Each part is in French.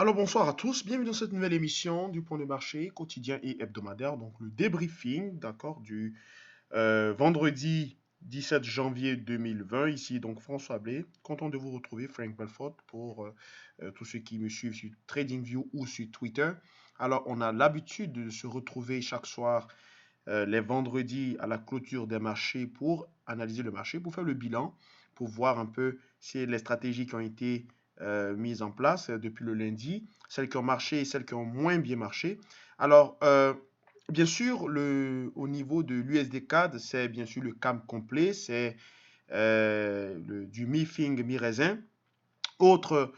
Alors bonsoir à tous, bienvenue dans cette nouvelle émission du point de marché quotidien et hebdomadaire, donc le débriefing, d'accord, du vendredi 17 janvier 2020. Ici donc François Blé, content de vous retrouver, Frank Belfort, pour tous ceux qui me suivent sur TradingView ou sur Twitter. Alors on a l'habitude de se retrouver chaque soir les vendredis à la clôture des marchés pour analyser le marché, pour faire le bilan, pour voir un peu si les stratégies qui ont été mises en place depuis le lundi, celles qui ont marché et celles qui ont moins bien marché. Alors, bien sûr, au niveau de l'USD CAD, c'est bien sûr le CAM complet, c'est du mi-fing, mi-raisin. Autre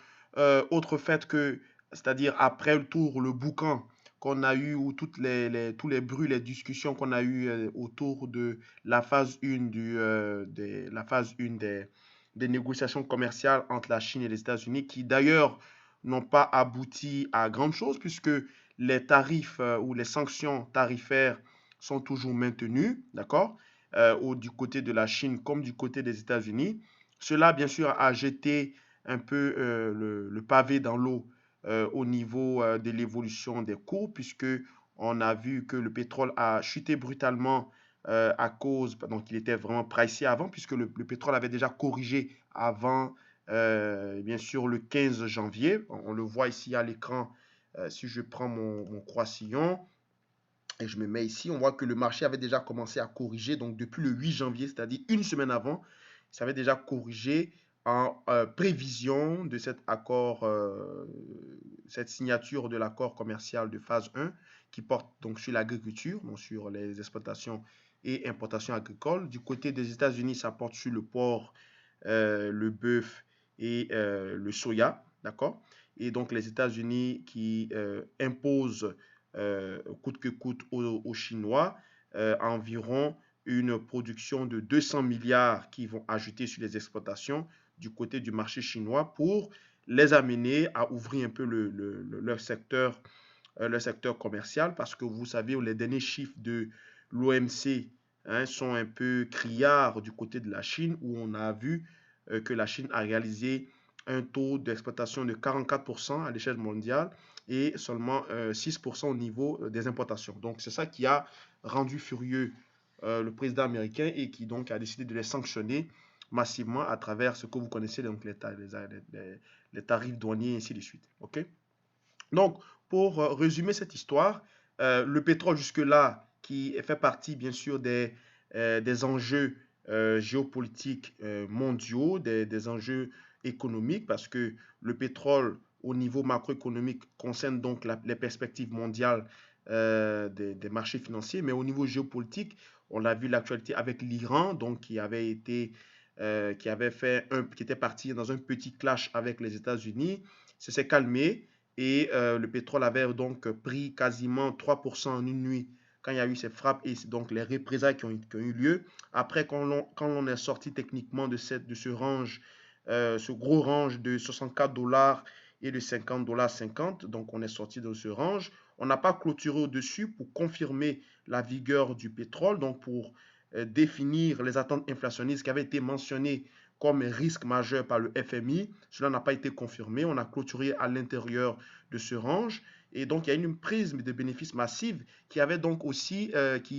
fait que, c'est-à-dire après le tour, le boucan qu'on a eu, ou tous les bruits, les discussions qu'on a eu autour de la phase 1, la phase 1 des négociations commerciales entre la Chine et les États-Unis, qui d'ailleurs n'ont pas abouti à grand chose, puisque les tarifs ou les sanctions tarifaires sont toujours maintenues, d'accord, du côté de la Chine comme du côté des États-Unis. Cela, bien sûr, a jeté un peu le pavé dans l'eau au niveau de l'évolution des cours, puisque on a vu que le pétrole a chuté brutalement à cause, donc il était vraiment pricé avant, puisque le pétrole avait déjà corrigé avant, bien sûr, le 15 janvier. On le voit ici à l'écran, si je prends mon croissillon, et je me mets ici, on voit que le marché avait déjà commencé à corriger, donc depuis le 8 janvier, c'est-à-dire une semaine avant, ça avait déjà corrigé en prévision de cet accord, cette signature de l'accord commercial de phase 1 qui porte donc sur l'agriculture, donc sur les exportations et importations agricoles. Du côté des États-Unis, ça porte sur le porc, le bœuf et le soya, d'accord? Et donc les États-Unis qui imposent coûte que coûte aux Chinois environ une production de 200 milliards qui vont ajouter sur les exportations du côté du marché chinois pour les amener à ouvrir un peu leur secteur commercial, parce que vous savez, les derniers chiffres de l'OMC sont un peu criards du côté de la Chine, où on a vu que la Chine a réalisé un taux d'exportation de 44% à l'échelle mondiale et seulement 6% au niveau des importations. Donc c'est ça qui a rendu furieux le président américain, et qui donc a décidé de les sanctionner massivement à travers ce que vous connaissez, donc les tarifs douaniers et ainsi de suite. OK? Donc, pour résumer cette histoire, le pétrole jusque-là, qui fait partie bien sûr des enjeux géopolitiques mondiaux, des enjeux économiques, parce que le pétrole au niveau macroéconomique concerne donc les perspectives mondiales des marchés financiers, mais au niveau géopolitique, on a vu l'actualité avec l'Iran, donc qui était parti dans un petit clash avec les États-Unis. Ça s'est calmé, et le pétrole avait donc pris quasiment 3% en une nuit quand il y a eu ces frappes et donc les représailles qui ont eu lieu. Après, quand on est sorti techniquement de ce range, ce gros range de 64 dollars et de 50 dollars 50, donc on est sorti de ce range. On n'a pas clôturé au-dessus pour confirmer la vigueur du pétrole, donc pour définir les attentes inflationnistes qui avaient été mentionnées comme un risque majeur par le FMI. Cela n'a pas été confirmé. On a clôturé à l'intérieur de ce range. Et donc, il y a une prise de bénéfices massive qui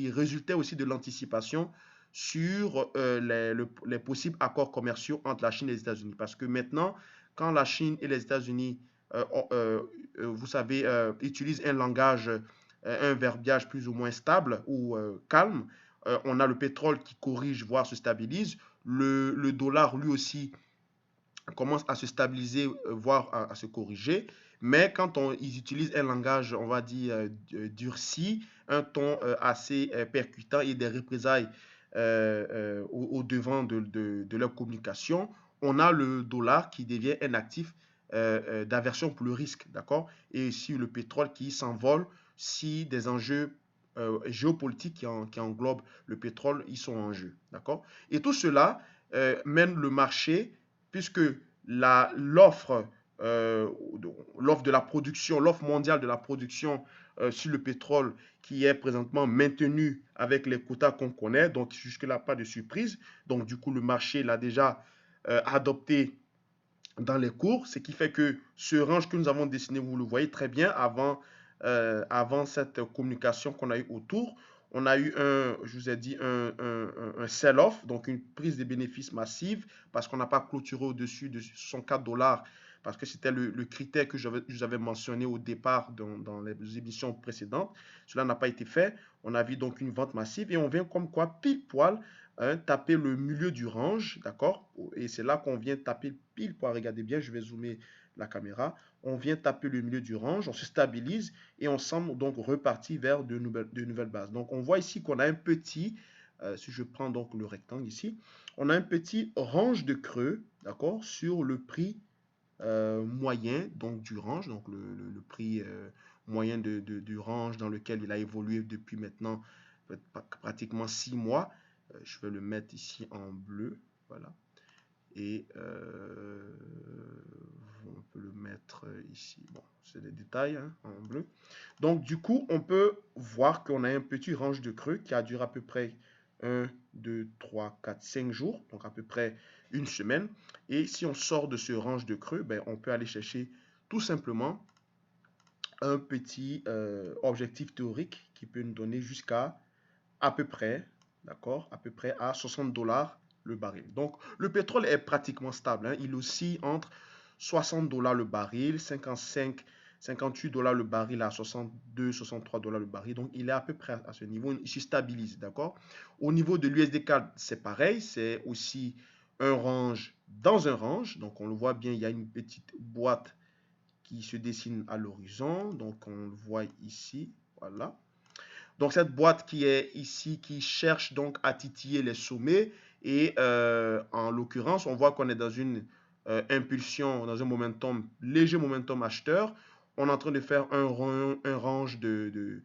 résultait aussi de l'anticipation sur les possibles accords commerciaux entre la Chine et les États-Unis. Parce que maintenant, quand la Chine et les États-Unis, vous savez, utilisent un langage, un verbiage plus ou moins stable ou calme, on a le pétrole qui corrige, voire se stabilise. Le dollar, lui aussi, commence à se stabiliser, voire à se corriger. Mais quand ils utilisent un langage, on va dire, durci, un ton assez percutant et des représailles au devant de leur communication, on a le dollar qui devient un actif d'aversion pour le risque, d'accord? Et ici, le pétrole qui s'envole si des enjeux géopolitiques qui englobent le pétrole, ils sont en jeu, d'accord? Et tout cela mène le marché, puisque l'offre l'offre de la production, l'offre mondiale de la production sur le pétrole, qui est présentement maintenue avec les quotas qu'on connaît. Donc jusque-là, pas de surprise. Donc du coup, le marché l'a déjà adopté dans les cours, ce qui fait que ce range que nous avons dessiné, vous le voyez très bien avant cette communication qu'on a eu autour. On a eu je vous ai dit, un sell-off, donc une prise de bénéfices massive, parce qu'on n'a pas clôturé au-dessus de 64 dollars, parce que c'était le critère que je vous avais mentionné au départ dans les émissions précédentes. Cela n'a pas été fait. On a vu donc une vente massive et on vient comme quoi pile poil taper le milieu du range, d'accord? Et c'est là qu'on vient taper pile poil. Regardez bien, je vais zoomer la caméra. On vient taper le milieu du range, on se stabilise et on semble donc repartir vers de nouvelles bases. Donc on voit ici qu'on a un petit, si je prends donc le rectangle ici, on a un petit range de creux, d'accord, sur le prix moyen donc du range, donc le prix moyen du range dans lequel il a évolué depuis maintenant pratiquement 6 mois. Je vais le mettre ici en bleu, voilà. Et on peut le mettre ici. Bon, c'est des détails hein, en bleu. Donc, du coup, on peut voir qu'on a un petit range de creux qui a duré à peu près 1, 2, 3, 4, 5 jours. Donc, à peu près une semaine. Et si on sort de ce range de creux, ben, on peut aller chercher tout simplement un petit objectif théorique qui peut nous donner jusqu'à à peu près, d'accord, à peu près à 60 dollars le baril. Donc, le pétrole est pratiquement stable. Hein. Il oscille entre 60 dollars le baril, 55, 58 dollars le baril à 62, 63 dollars le baril. Donc, il est à peu près à ce niveau. Il se stabilise, d'accord. Au niveau de l'USD-CAD, c'est pareil. C'est aussi un range dans un range. Donc, on le voit bien, il y a une petite boîte qui se dessine à l'horizon. Donc, on le voit ici. Voilà. Donc, cette boîte qui est ici, qui cherche donc à titiller les sommets. Et en l'occurrence, on voit qu'on est dans une impulsion, dans un momentum, léger momentum acheteur. On est en train de faire un range de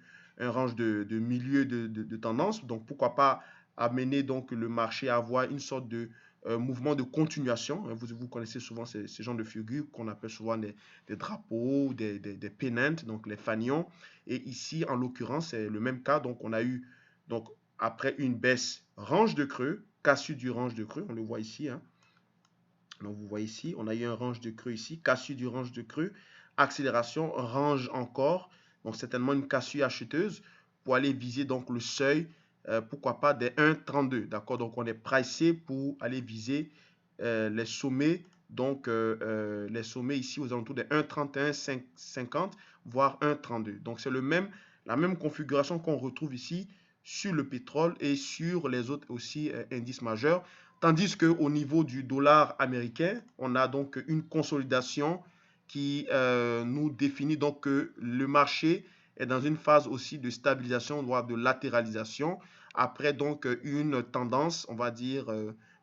milieu de tendance. Donc, pourquoi pas amener donc le marché à avoir une sorte de mouvement de continuation. Vous connaissez souvent ces genres de figures qu'on appelle souvent des drapeaux, des pennants, donc les fanions. Et ici, en l'occurrence, c'est le même cas. Donc, on a eu, donc, après une baisse, range de creux, cassure du range de creux, on le voit ici. Hein. Donc, vous voyez ici, on a eu un range de creux ici, cassure du range de creux, accélération, range encore. Donc, certainement une cassure acheteuse pour aller viser donc le seuil, pourquoi pas des 1,32. D'accord? Donc, on est pricé pour aller viser les sommets. Donc, les sommets ici aux alentours des 1,31,50, voire 1,32. Donc, c'est la même configuration qu'on retrouve ici sur le pétrole et sur les autres aussi indices majeurs. Tandis qu'au niveau du dollar américain, on a donc une consolidation qui nous définit donc que le marché est dans une phase aussi de stabilisation, voire de latéralisation, après donc une tendance, on va dire,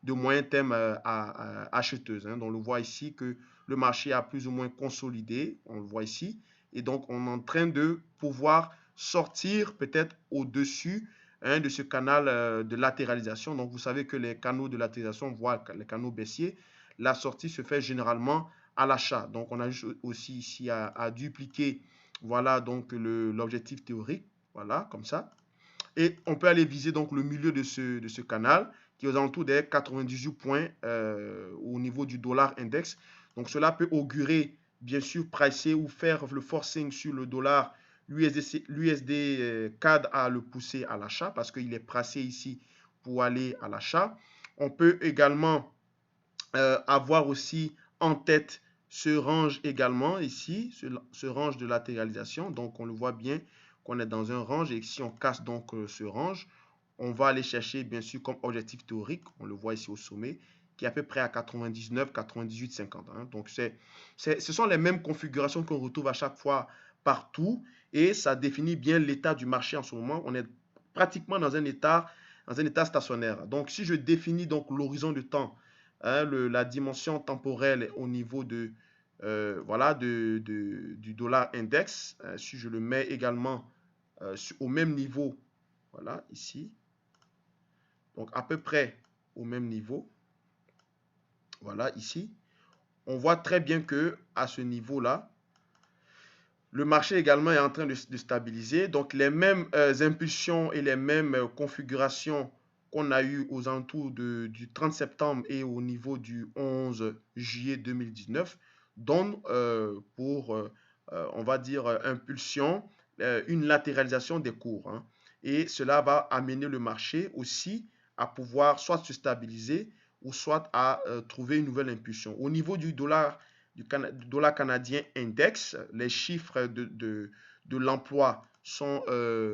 de moyen terme acheteuse. Hein. Donc on le voit ici que le marché a plus ou moins consolidé, on le voit ici, et donc on est en train de pouvoir sortir peut-être au-dessus hein, de ce canal de latéralisation. Donc vous savez que les canaux de latéralisation, voire les canaux baissiers, la sortie se fait généralement à l'achat. Donc on a juste aussi ici à dupliquer voilà donc l'objectif théorique, voilà comme ça. Et on peut aller viser donc le milieu de ce canal qui est aux alentours des 98 points au niveau du dollar index. Donc cela peut augurer, bien sûr, pricer ou faire le forcing sur le dollar, l'USD CAD à le pousser à l'achat parce qu'il est pricé ici pour aller à l'achat. On peut également avoir aussi en tête ce range également ici, ce range de latéralisation. Donc on le voit bien qu'on est dans un range et si on casse donc ce range, on va aller chercher bien sûr comme objectif théorique, on le voit ici au sommet, qui est à peu près à 99, 98, 50. Hein. Donc ce sont les mêmes configurations qu'on retrouve à chaque fois partout et ça définit bien l'état du marché en ce moment. On est pratiquement dans un état stationnaire. Donc si je définis donc l'horizon de temps, hein, la dimension temporelle au niveau voilà, du dollar index, si je le mets également au même niveau, voilà, ici, donc à peu près au même niveau, voilà, ici, on voit très bien que à ce niveau-là, le marché également est en train de stabiliser. Donc les mêmes impulsions et les mêmes configurations qu'on a eu aux alentours du 30 septembre et au niveau du 11 juillet 2019 donne on va dire, impulsion, une latéralisation des cours, hein. Et cela va amener le marché aussi à pouvoir soit se stabiliser ou soit à trouver une nouvelle impulsion. Au niveau du dollar, du dollar canadien index, les chiffres de l'emploi sont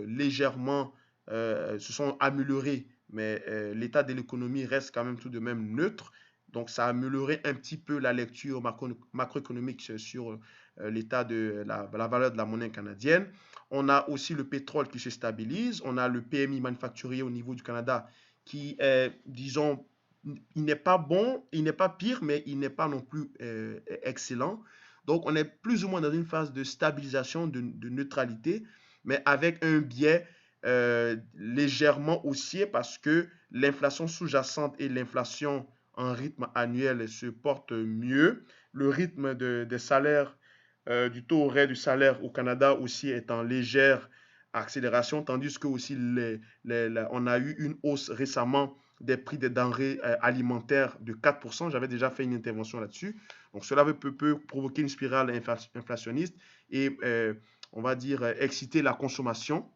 légèrement, se sont améliorés, mais l'état de l'économie reste quand même tout de même neutre. Donc, ça a amélioré un petit peu la lecture macroéconomique sur l'état de la valeur de la monnaie canadienne. On a aussi le pétrole qui se stabilise. On a le PMI manufacturier au niveau du Canada qui est, disons, il n'est pas bon, il n'est pas pire, mais il n'est pas non plus excellent. Donc, on est plus ou moins dans une phase de stabilisation, de neutralité, mais avec un biais légèrement haussier parce que l'inflation sous-jacente et l'inflation en rythme annuel se portent mieux. Le rythme des salaires, du taux horaire du salaire au Canada aussi est en légère accélération, tandis que aussi on a eu une hausse récemment des prix des denrées alimentaires de 4%. J'avais déjà fait une intervention là-dessus. Donc, cela peut provoquer une spirale inflationniste et, on va dire, exciter la consommation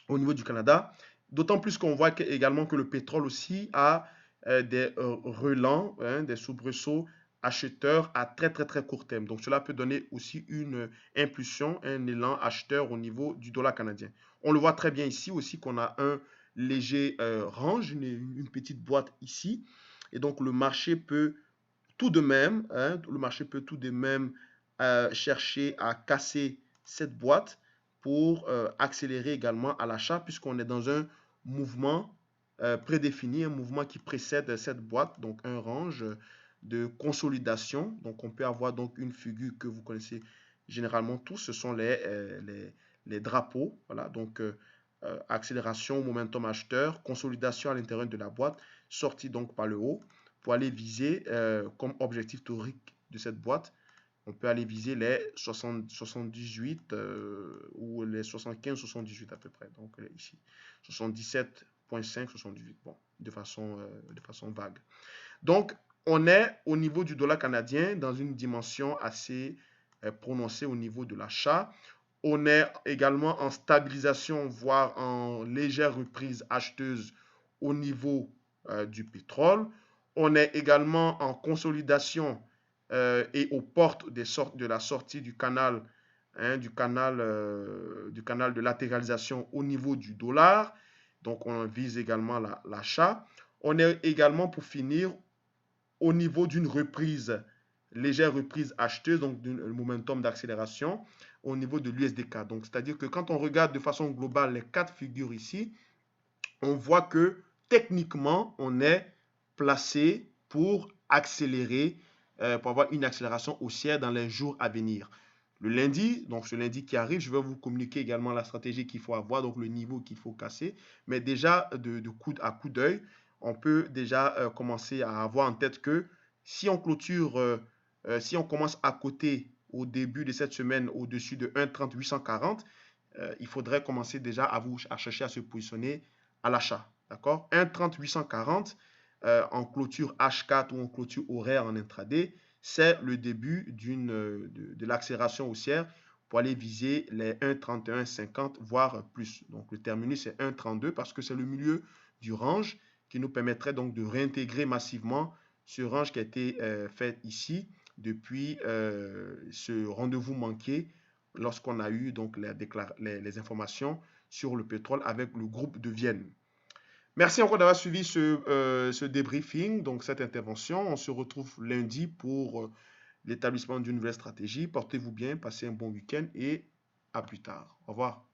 au niveau du Canada. D'autant plus qu'on voit également que le pétrole aussi a des relents, hein, des soubresauts acheteurs à très très très court terme. Donc cela peut donner aussi une impulsion, un élan acheteur au niveau du dollar canadien. On le voit très bien ici aussi qu'on a un léger range, une petite boîte ici. Et donc le marché peut tout de même, hein, le marché peut tout de même chercher à casser cette boîte pour accélérer également à l'achat puisqu'on est dans un mouvement prédéfini, un mouvement qui précède cette boîte, donc un range de consolidation. Donc on peut avoir donc une figure que vous connaissez généralement tous, ce sont les drapeaux. Voilà, donc accélération, momentum acheteur, consolidation à l'intérieur de la boîte, sortie donc par le haut pour aller viser comme objectif théorique de cette boîte. On peut aller viser les 78 ou les 75-78 à peu près. Donc ici, 77,5, 78, bon, de façon vague. Donc, on est au niveau du dollar canadien dans une dimension assez prononcée au niveau de l'achat. On est également en stabilisation, voire en légère reprise acheteuse au niveau du pétrole. On est également en consolidation et aux portes de la sortie du canal, hein, du canal de latéralisation au niveau du dollar. Donc, on vise également l'achat. On est également, pour finir, au niveau d'une reprise, légère reprise acheteuse, donc d'un momentum d'accélération au niveau de l'USDK. Donc, c'est-à-dire que quand on regarde de façon globale les quatre figures ici, on voit que techniquement, on est placé pour accélérer, pour avoir une accélération haussière dans les jours à venir. Le lundi, donc ce lundi qui arrive, je vais vous communiquer également la stratégie qu'il faut avoir, donc le niveau qu'il faut casser. Mais déjà, de coup à coup d'œil, on peut déjà commencer à avoir en tête que si on clôture, si on commence à coter au début de cette semaine au-dessus de 1,30 840, il faudrait commencer déjà à chercher à se positionner à l'achat. D'accord? 1,30 840 en clôture H4 ou en clôture horaire en intraday, c'est le début de l'accélération haussière pour aller viser les 1,3150 voire plus. Donc le terminus c'est 1,32 parce que c'est le milieu du range qui nous permettrait donc de réintégrer massivement ce range qui a été fait ici depuis ce rendez-vous manqué lorsqu'on a eu donc les informations sur le pétrole avec le groupe de Vienne. Merci encore d'avoir suivi ce débriefing, donc cette intervention. On se retrouve lundi pour l'établissement d'une nouvelle stratégie. Portez-vous bien, passez un bon week-end et à plus tard. Au revoir.